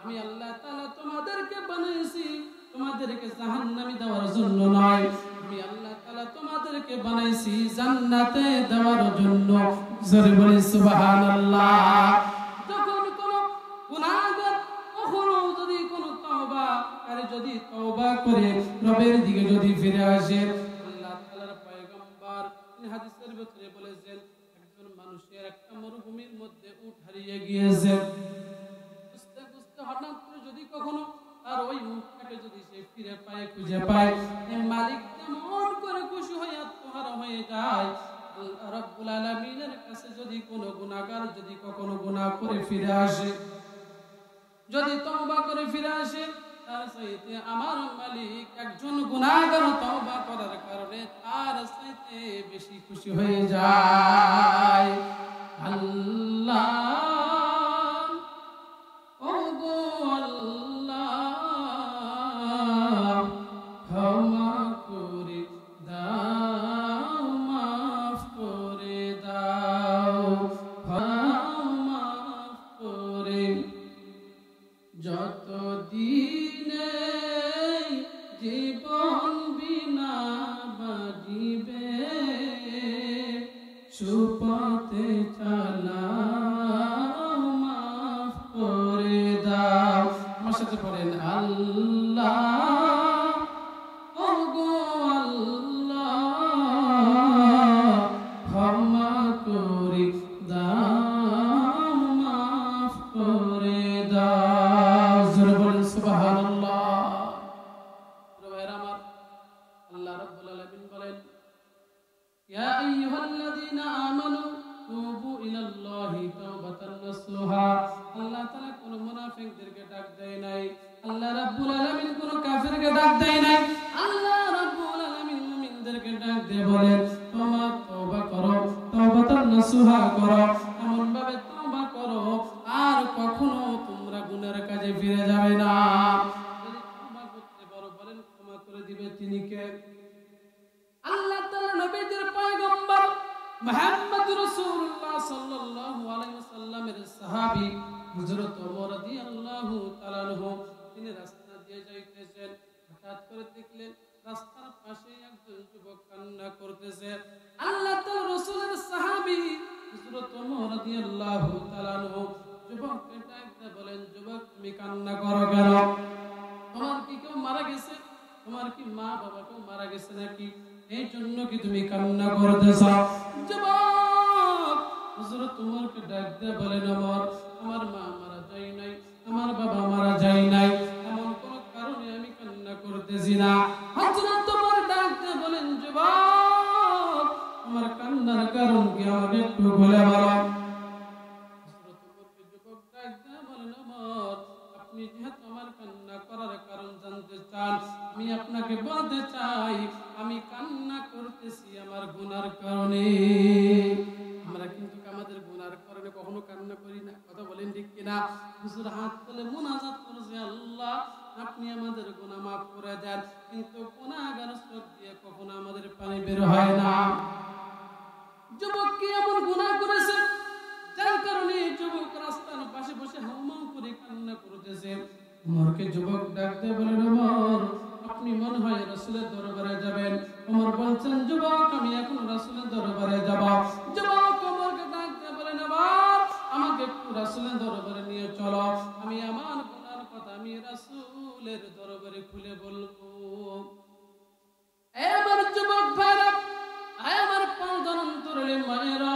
আমি আল্লাহ তাআলা তোমাদেরকে বানাইছি তোমাদেরকে জাহান্নামে দেওয়ার জন্য নয়, আমি আল্লাহ তাআলা তোমাদেরকে বানাইছি জান্নাতে দেওয়ার জন্য। জোরে বলি সুবহানাল্লাহ। যখন কোন গুনাহগার কখনো যদি কোন তওবাকারী যদি তওবা করে রবের দিকে যদি ফিরে আসে, আল্লাহ তাআলার পয়গম্বর তিনি হাদিসের ভিতরে বলেছেন, একজন মানুষের একটা মরুভূমির মধ্যে উট হারিয়ে গিয়েছে, বুঝতে বুঝতে হঠাৎ করে যদি কখনো আর ওই উটটাকে যদি সে ফিরে পায়, খুঁজে পায়, এই মালিক যেমন করে খুশি হয়ে আত্মহারা হয়ে যায়। আল্লাহ রাব্বুল আলামিনের কাছে যদি কোনো গুনাহগার যদি কখনো গুনাহ করে ফিরে আসে, যদি তওবা করে ফিরে আসে, তার চাইতে আমার মালিক একজন গুনাহগার তওবা করার কারণে তার চাইতে বেশি খুশি হয়ে যায়। আল্লাহ ওগো আল্লাহ ক্ষমা করে দাও, মাফ করে দাও, মাফ করে। যত দিনে জীবন বিনা বাজিবে, সুপথে চালাও, মাফ করে দাও। আমার সাথে পড়েন, আল্লাহ ওগো আল্লাহ ক্ষমা করে দাও, মাফ করে দাও। জোরে বলেন সুবহানাল্লাহ। ভাইরা আমার, আল্লাহ রাব্বুল আলামিন বলেন, ইয়া আইয়ুহাল্লাযীনা আমানু তুবু ইলাল্লাহি তাওবাতান নাসুহা। আল্লাহ তাআলা কোন মুনাফিকদেরকে ডাক দেয় নাই, আল্লাহ রাব্বুল আলামিন কোন কাফিরকে ডাক দেয় নাই, আল্লাহ রাব্বুল আলামিন মুমিনদেরকে ডাক দিয়ে বলেন, তোমরা তওবা করো, তাওবাতান নাসুহা করো, এমন ভাবে তওবা করো আর কখনো তোমরা গুনাহের কাজে ফিরে যাবে না। যদি তওবা করতে পারো, বলেন ক্ষমা করে দিবে তিনি কে? আল্লাহ তাআলা নবীদের পয়গম্বর মুহাম্মদ রাসূলুল্লাহ সাল্লাল্লাহু আলাইহি ওয়াসাল্লামের সাহাবী হযরত ওমর রাদিয়াল্লাহু তাআলা আনহু, তিনি রাস্তা দিয়ে যাইতেছেন, হঠাৎ করে দেখলেন রাস্তার পাশে একজন যুবক কান্না করতেছে। আল্লাহ তাআলা রাসূলের সাহাবী হযরত ওমর রাদিয়াল্লাহু তাআলা আনহু যুবককে ডাক দিয়ে বলেন, যুবক তুমি কান্না করো কেন? তোমার কি কেউ মারা গেছে? তোমার কি মা বাবা কেউ মারা গেছে নাকি? এই জন্য কি তুমি কান্না করতেছ? যুবক হযরত ওমরকে ডাক দিয়ে বলেন, ওমর আমার মা মারা যায় নাই, আমার বাবা মারা যায় নাই, এমন কোন কারণে আমি কান্না করতেছি না। হযরত ওমর ডাক দিয়ে বলেন, যুবক আমার কান্নার কারণ কি আমাকে একটু বলে বলো। হযরত ওমরকে যুবক ডাক দিয়ে বলেন, ওমর আপনি যেহেতু আমার কান্না করার কারণ জানতে চান, আমি আপনাকে বলতে চাই আমি কান্না করতেছি আমার গুনার কারণে। আপনি আমাদের গুনাহ মাফ করে দেন। কিন্তু গুনাহগার চোখ দিয়ে কখনো আমাদের পানি বের হয় না। যুবক কি এমন গুনাহ করেছে যার কারণে যুবক রাস্তার পাশে বসে হাউমাউ করে কান্না করতেছে। ওমরকে যুবক ডাকতে বলেন, ওমর আপনি মনে হয় রাসূলের দরবারে যাবেন। ওমর বলছেন, যুবক আমি এখন রাসূলের দরবারে যাব। যুবক ওমরকে ডাকতে বলেন, ওমর আমাকে একটু রাসূলের দরবারে নিয়ে চলো, আমি আমার গুনার কথা আমি রাসূলের দরবারে খুলে বলবো। আমার যুবক ভাইরা, আমার পাঁচজন অন্তরে মায়েরা,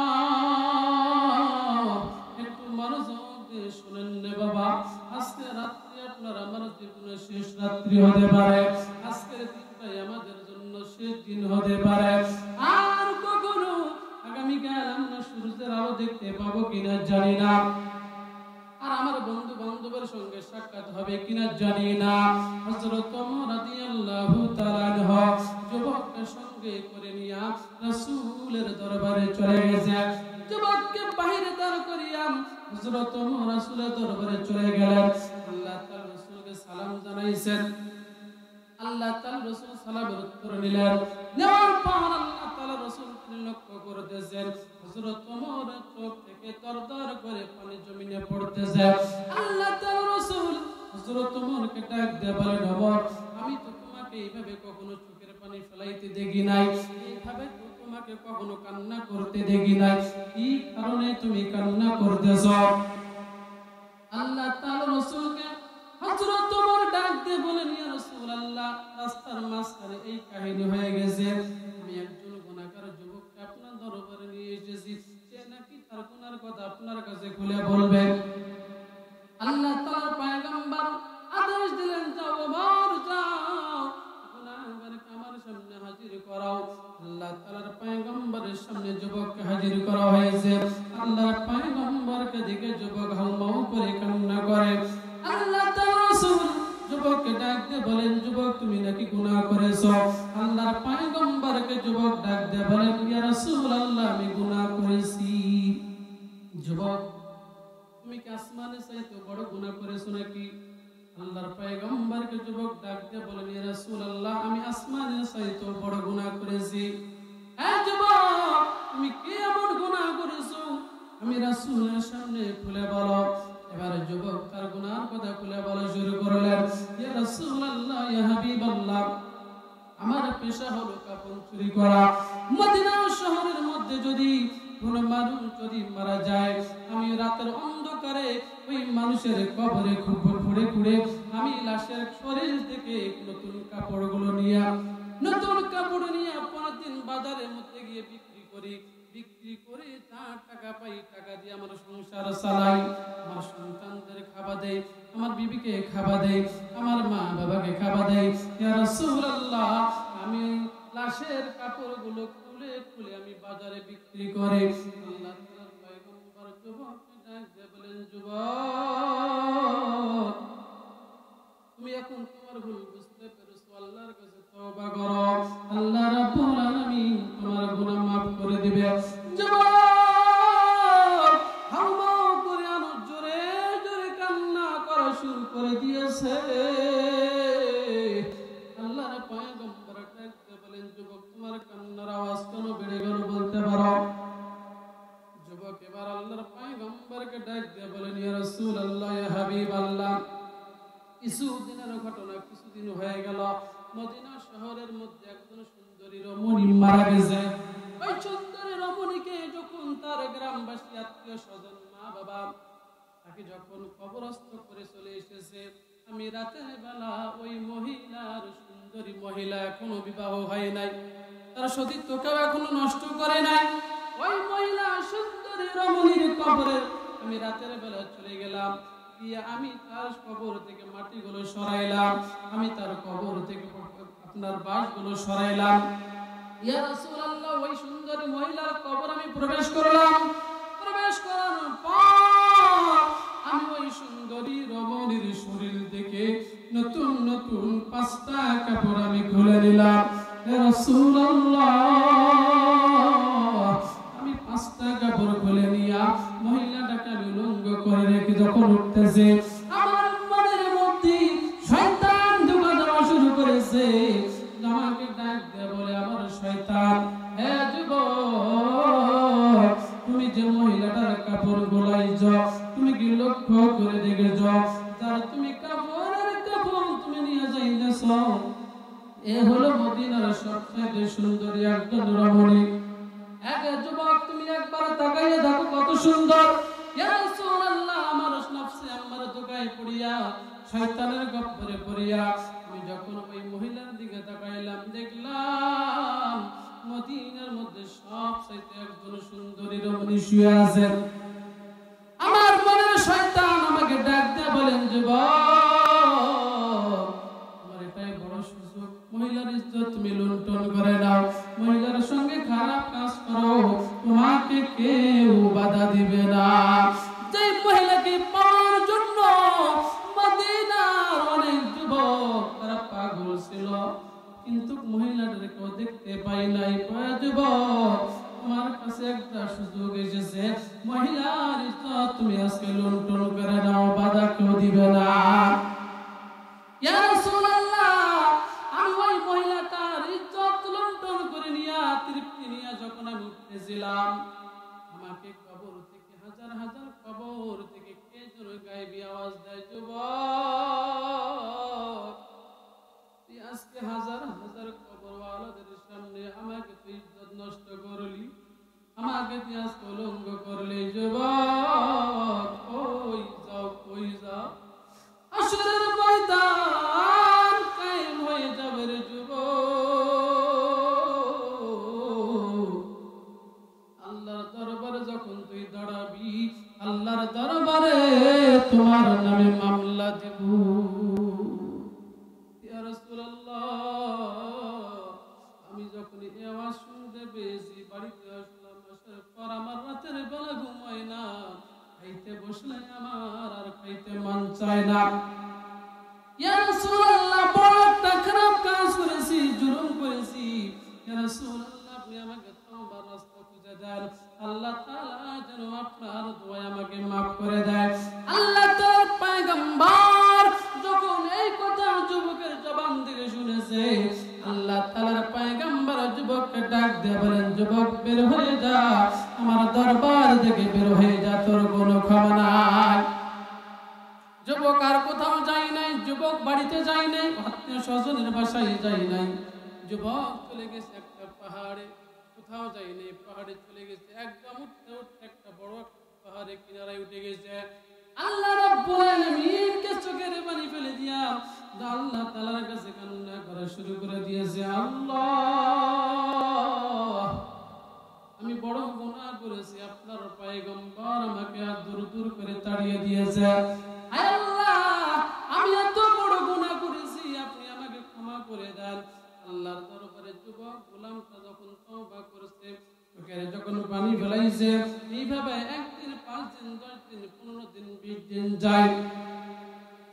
একটু মনোযোগ দিয়ে শুনেন রে বাবা। আজকে রাত্রি আপনার আমার জীবনের শেষ রাত্রি হতে পারে, আজকের দিনটাই আমাদের জন্য শেষ দিন হতে পারে। আর কখনো আগামীকাল আমরা সূর্যের আলো দেখতে পাবো কিনা জানি না, আর আমার বন্ধু বান্ধবের সঙ্গে সাক্ষাৎ হবে কিনা জানি না। হযরত ওমর রাদিয়াল্লাহু তাআলা আনহু যুবককে সঙ্গে করে নিয়ে রাসূলের দরবারে চলে গেছে। যুবককে বাইরে দাঁড় করিয়া হযরত ওমর রাসূলের দরবারে চলে গেলেন। আল্লাহ তাআলা রাসূলকে সালাম জানাইছেন। আল্লাহ তাআলা রাসূল সালামের উত্তর নিলেন। নেওয়ার পর আল্লাহ তাআলা রাসূলকে লক্ষ্য করতেছেন, হযরত ওমরের চোখ থেকে দরদর করে পানি জমিনে পড়তেছে। আল্লাহ তাআলা রাসূল হযরত ওমরকে ডাক দিয়ে বলেন, ওমর আমি তো তোমাকে এইভাবে কখনো চোখের পানি ফেলাইতে দেখি নাই, এইভাবে তো তোমাকে কখনো কান্না করতে দেখি নাই, কি কারণে তুমি কান্না করতেছো? আল্লাহ তাআলা রাসূলকে হযরত ওমর ডাক দিয়ে বলেন, ইয়া রাসূলুল্লাহ রাস্তার মাঝখানে এই কাহিনী হয়ে গেছে। আমি একজন গুনাহগার যুবককে আপনার দরবারে নিয়ে এসেছি, সে নাকি তার গুনার কথা আপনার কাছে খুলে বলবে। আল্লাহ তাআলার পয়গম্বর আদেশ দিলেন, যাও ওমর যাও, গুনাহগারকে আমার সামনে হাজির করাও। আল্লাহ তাআলার পয়গম্বরের সামনে যুবককে হাজির করা হয়েছে। আল্লাহর পয়গম্বরকে দেখে যুবক হাউমাউ করে কান্না করে। আল্লাহ তাআলা রাসূল যুবককে ডাক দিয়ে বলেন, যুবক তুমি নাকি গুনাহ করেছো? আল্লাহর পয়গম্বরকে যুবক ডাক দিয়ে বলেন, ইয়া রাসূলুল্লাহ আমি গুনাহ করেছি। যুবক তুমি কি আসমানের চাইতে বড় গুনাহ করেছো নাকি? আল্লাহর পয়গম্বরকে যুবক ডাক দিয়ে বলেন, ইয়া রাসূলুল্লাহ আমি আসমানের চাইতে বড় গুনাহ করেছি। এই যুবক তুমি কি এমন গুনাহ করেছো? আমি রাসূলের সামনে খুলে বলো। এবারে যুবক তার গুনার কথা খুলে বলা শুরু করলেন। ইয়া রাসূলুল্লাহ ইয়া হাবিবাল্লাহ আমার পেশা হলো কাপড় চুরি করা। মদিনা শহরের মধ্যে যদি কোন মানুষ যদি মারা যায়, আমি রাতের অন্ধকারে ওই মানুষের কবরে খুঁড়ে খুঁড়ে আমি লাশের শরীর থেকে নতুন কাপড়গুলো নিয়ে পরের দিন বাজারের মধ্যে গিয়ে বিক্রি করে তার টাকা পাই, টাকা দিয়ে আমার সংসার চালাই, আমার সন্তানদের খাওয়া দেই, আমার বিবিকে খাওয়া দেই, আমার মা বাবাকে খাওয়া দেই। ইয়া রাসূলুল্লাহ আমি লাশের কাপড়গুলো খুলে আমি বাজারে বিক্রি করে। আল্লাহ তাআলার পয়গম্বর যুবককে ডাক দিয়ে বলেন, যুবক তুমি এখন তোমার ভুল বুঝতে পেরেছো, আল্লাহর কাছে তওবা করো, আল্লাহ রাব্বুল আলামিন তোমার গুনাহ মাফ করে দিবে। যুবক হাউমাউ করে আরো জোরে জোরে কান্না করা শুরু করে দিয়েছে। আল্লাহর পয়গম্বর ডাকতে বলেন, যুবক তোমার কান্নার আওয়াজ কেন বেড়ে গেল বলতে পারো? যুবক এবার আল্লাহর পয়গম্বরকে ডাক দিয়ে বলেন, ইয়া রাসূলুল্লাহ ইয়া হাবিবাল্লাহ কিছুদিনের ঘটনা, কিছুদিন হয়ে গেল মদিনা শহরের মধ্যে একজন সুন্দরী রমণী মারা গেছে। ওই সুন্দরী রমণীকে যখন তার গ্রামবাসী আত্মীয় স্বজন মা বাবা তাকে যখন কবরস্থ করে চলে এসেছে, আমি রাতের বেলা ওই মহিলার সুন্দরী মহিলা এখনো বিবাহ হয় নাই, তার সতীত্বকেও এখনো নষ্ট করে নাই। ওই মহিলা সুন্দরী রমণীর কবরে আমি রাতের বেলা চলে গেলাম, আমি তার কবর থেকে মাটিগুলো সরাইলাম, আমি তার কবর থেকে আপনার বাঁশগুলো সরাইলাম। ইয়া রাসূলুল্লাহ ওই সুন্দরী মহিলার কবর আমি প্রবেশ করলাম। প্রবেশ করার পর আমি ওই সুন্দরী রমণীর শরীর থেকে নতুন নতুন 5টা কাপড় আমি খুলে নিলাম। ইয়া রাসূলুল্লাহ আমি 5টা কাপড় খুলে নিয়া মহিলাটাকে আমি উলঙ্গ করে রেখে যখন উঠতেছে, আমার মনের মধ্যে শয়তান যে মহিলাটার কাপড় গোলাই যাও, তুমি কি লক্ষ্য করে দেখেছ তার তুমি কাপড়ের কাপড় তুমি নিয়ে যাইতেছ, এ হলো মদিনার সবচেয়ে সুন্দরী একজন রমণী। এক যুবক তুমি একবার তাকাইয়ে দেখো কত সুন্দর। ইয়া রাসূলুল্লাহ, আমার নফসে আমার দোকায় পড়িয়া শয়তানের গপ্পরে পড়িয়া আমি যখন ওই মহিলার দিকে তাকাইলাম, দেখলাম মদিনার মধ্যে সবচেয়ে একজন সুন্দরী রমণী শুয়ে আছেন। আমার মনের শয়তান আমাকে ডাক দিয়ে বলেন, যুবক, তোমার এটাই বড় সুযোগ, মহিলার ইজ্জত তুমি লুণ্ঠন করে নাও, মহিলার সঙ্গে খারাপ কাজ করো, তোমাকে কেউ বাধা দিবে না। যে মহিলাকে পাওয়ার জন্য মদিনার অনেক যুবক তারা পাগল ছিল, কিন্তু মহিলাটাকে কেউ দেখতে পাই নাই। যুবক, তোমার কাছে একটা সুযোগ এসেছে, মহিলার ইজ্জত তুমি আজকে লুণ্ঠন করে নাও, বাধা কেউ দিবে না। ইয়া রাসূলুল্লাহ, আমি ওই মহিলাটার ইজ্জত লুণ্ঠন করে নিয়া তৃপ্তি নিয়া যখন আমি উঠতেছিলাম, আমাকে কবর থেকে হাজার হাজার কবর থেকে কে যেন গায়েবী আওয়াজ দেয়, যুবক, তুই আজকে হাজার হাজার কবরওয়ালাদের সামনে আমাকে তুই ইজ্জত নষ্ট করলি, আমাকে তুই আজকে উলঙ্গ করলি, যুবক, কই যাও, কই যাও, আসরের ময়দান কায়েম হয়ে যাবে রে যুবক। আল্লাহর দরবারে যখন তুই দাঁড়াবি, আল্লাহর দরবারে তোমার নামে মামলা দেব। ইয়া রাসূলুল্লাহ, আমি যখন এই আওয়াজ শুনতে পেয়েছি বাড়িতে আসলাম, আসার পর আমার রাতের বেলা ঘুম হয় না, খাইতে বসলে আমার আর খাইতে মন চায় না। ইয়া রাসূলুল্লাহ, বড় একটা খারাপ কাজ করেছি, জুলুম করেছি। ইয়া রাসূলুল্লাহ, আপনি আমাকে তওবার রাস্তা খুঁজে দেন, আল্লাহ তাআলা যেন আপনার দোয়া আমাকে maaf করে দেয়। আল্লাহ তাআলার পয়গম্বর যখন এই কথা যুবকের জবান থেকে শুনেছে, আল্লাহ তাআলার পয়গম্বর যুবককে ডাক দিয়ে বলেন, যুবক, বের হয়ে যা, আমার দরবার থেকে বের হয়ে যা, তোর কোনো ক্ষমা নাই। যুবক আর কোথাও যায় নাই, যুবক বাড়িতে যায় নাই, আত্মীয় স্বজনের বাসায় যায় নাই, যুবক চলে গেছে একটা পাহাড়ে, কোথাও যায় নাই, পাহাড়ে চলে গেছে, একদম উঠতে উঠতে একটা বড় পাহাড়ে কিনারায় উঠে গেছে। আল্লাহ রাব্বুল আলামিনকে চোখের পানি ফেলে দিয়া আল্লাহ তাআলার কাছে কান্না করা শুরু করে দিয়েছে, আল্লাহ, আমি বড় গুনাহ করেছি, আপনার পয়গম্বর আমাকে দূর দূর করে তাড়িয়ে দিয়েছে। আয় আল্লাহ, আমি এত বড় গুনাহ করেছি, আপনি আমাকে ক্ষমা করে দেন। আল্লাহর দরবারে যুবক গোলামটা যখন তওবা করেছে, চোখের যখন পানি ফেলাইছে, এইভাবে একদিন, 5 দিন, 10 দিন, 15 দিন, 20 দিন যায়,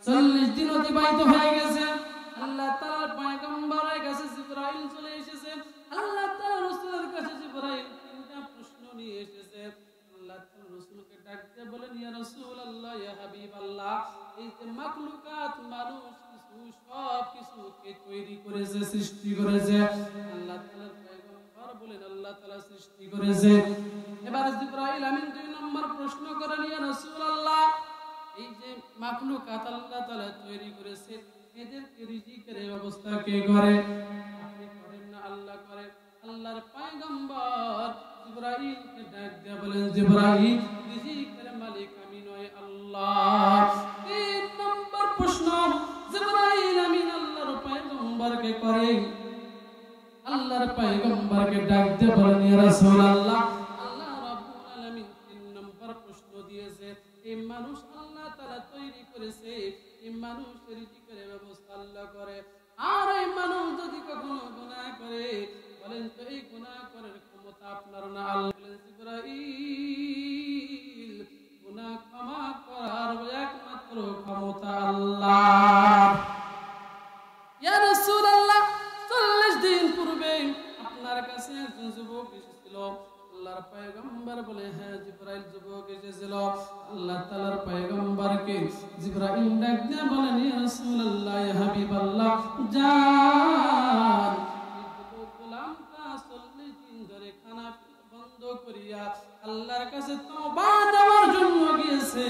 40 দিন অতিবাহিত হয়ে গেছে। আল্লাহ তাআলার পয়গম্বরের কাছে জিবরাইল চলে এসেছে। আল্লাহ তাআলার রাসূলের কাছে জিবরাইল তিনটা প্রশ্ন নিয়ে এসেছে। আল্লাহ তাআলা রাসূলকে ডাক দিয়ে বলেন, ইয়া রাসূলুল্লাহ, ইয়া হাবিবাল্লাহ, এই যে মাখলুকাত, মানুষ কিছু সব কিছুকে তৈরি করেছে, সৃষ্টি করেছে, আল্লাহ তাআলার পয়গম্বর বলেন আল্লাহ তাআলা সৃষ্টি করেছে। এবার জিবরাইল আমিন 2 নম্বর প্রশ্ন করেন, ইয়া রাসূলুল্লাহ, এই যে মাখলুকাত আল্লাহ তাআলা তৈরি করেছে, এদেরকে রিজিকের ব্যবস্থা কে করে? আপনি করেন না, আল্লাহ করে। আল্লাহর পয়গম্বর জিবরাইলকে ডাক দিয়ে বলেন, জিবরাইল, রিজিকের মালিক আমি নয়, আল্লাহ। 3 নম্বর প্রশ্ন জিবরাইল আমিন আল্লাহর পয়গম্বরকে করে। আল্লাহর পয়গম্বরকে ডাক দিয়ে বলেন, ইয়া রাসূলুল্লাহ, আল্লাহ রাব্বুল আলামিন 3 নম্বর প্রশ্ন দিয়েছে, এই মানুষ আল্লাহ তাআলা তৈরি করেছে, এই মানুষের রিজিকের ব্যবস্থা আল্লাহ করে, আর এই মানুষ যদি কখনো গুনাহ করে, বলেন তো এই গুনাহ করার ক্ষমতা আপনার না, আল্লাহ। বলেন, জিবরাইল, গুনাহ ক্ষমা করার একমাত্র ক্ষমতা আল্লাহ। ইয়া রাসূলুল্লাহ, 40 দিন পূর্বে আপনার কাছে একজন যুবক এসেছিল। আল্লাহর পয়গম্বর বলে, হ্যাঁ জিবরাইল, যুবক এসেছিল। আল্লাহ তাআলার পয়গম্বরকে জিবরাইল ডাক দিয়ে বলেন, ইয়া রাসূলুল্লাহ, ইয়া হাবিবাল্লাহ, যান, এই যুবক গোলামটা 40 দিন ধরে খানা বন্ধ করে বলিয়া আল্লাহর কাছে তওবা দেওয়ার জন্য গিয়েছে,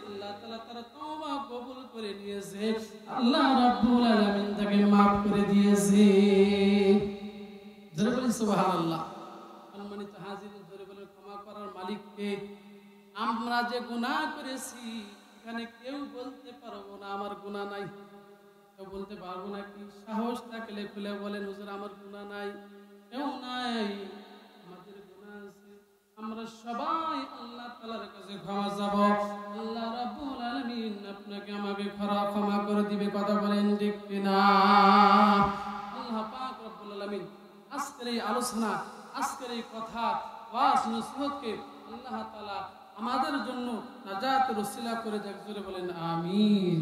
আল্লাহ তাআলা তার তওবা কবুল করে নিয়েছে, আল্লাহ রাব্বুল আলামিন তাকে maaf করে দিয়েছে। জোরে বলেন সুবহানাল্লাহ। সম্মানিত হাজিরিন, জোরে বলেন ক্ষমা করার মালিক কে? আমরা যে গুনাহ করেছি এখানে কেউ বলতে পারবো না আমার গুনাহ নাই, কেউ বলতে পারবো না। কি সাহস থাকলে খুলে বলেন হুজুর আমার গুনাহ নাই? কেউ নাই, আমাদের গুনাহ আছে। আমরা সবাই আল্লাহ তাআলার কাছে ক্ষমা চাব, আল্লাহ রাব্বুল আলামিন আপনাকে আমাকে ক্ষমা করে দিবে। কথা বলেন ঠিক কিনা? আল্লাহ পাক রব্বুল আলামিন আজকের এই আলোচনা, আজকের এই কথা ওয়াজ নসিহতকে আল্লাহ তাআলা আমাদের জন্য নাজাতের ওসিলা করে দেখ। জোরে বলেন আমিন।